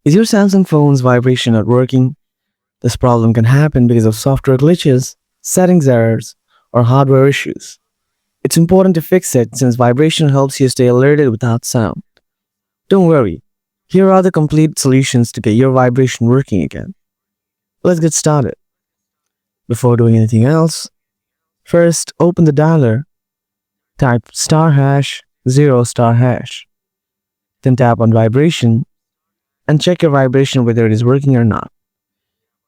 Is your Samsung phone's vibration not working? This problem can happen because of software glitches, settings errors, or hardware issues. It's important to fix it since vibration helps you stay alerted without sound. Don't worry, here are the complete solutions to get your vibration working again. Let's get started. Before doing anything else, first open the dialer, type *#0*#. Then tap on vibration and check your vibration whether it is working or not.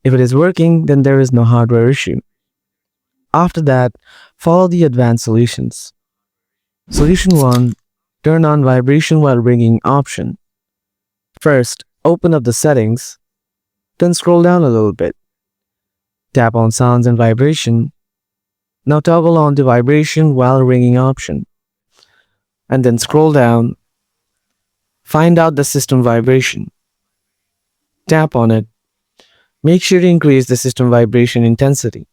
If it is working, then there is no hardware issue. After that, follow the advanced solutions. Solution 1. Turn on vibration while ringing option. First, open up the settings, then scroll down a little bit. Tap on sounds and vibration. Now toggle on the vibration while ringing option. And then scroll down. Find out the system vibration. Tap on it. Make sure to increase the system vibration intensity.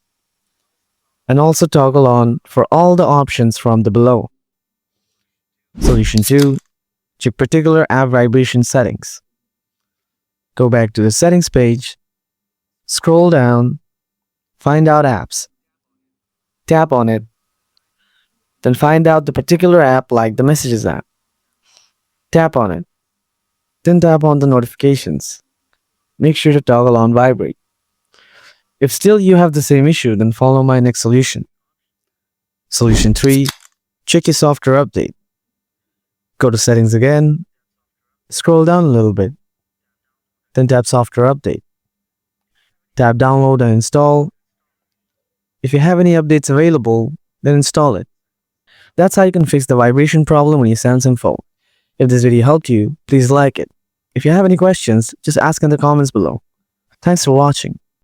And also toggle on for all the options from the below. Solution 2. Check particular app vibration settings. Go back to the settings page. Scroll down. Find out apps. Tap on it. Then find out the particular app like the Messages app. Tap on it. Then tap on the notifications. Make sure to toggle on Vibrate. If still you have the same issue, then follow my next solution. Solution 3. Check your software update. Go to settings again. Scroll down a little bit. Then tap software update. Tap download and install. If you have any updates available, then install it. That's how you can fix the vibration problem on your Samsung phone. If this video helped you, please like it. If you have any questions, just ask in the comments below. Thanks for watching.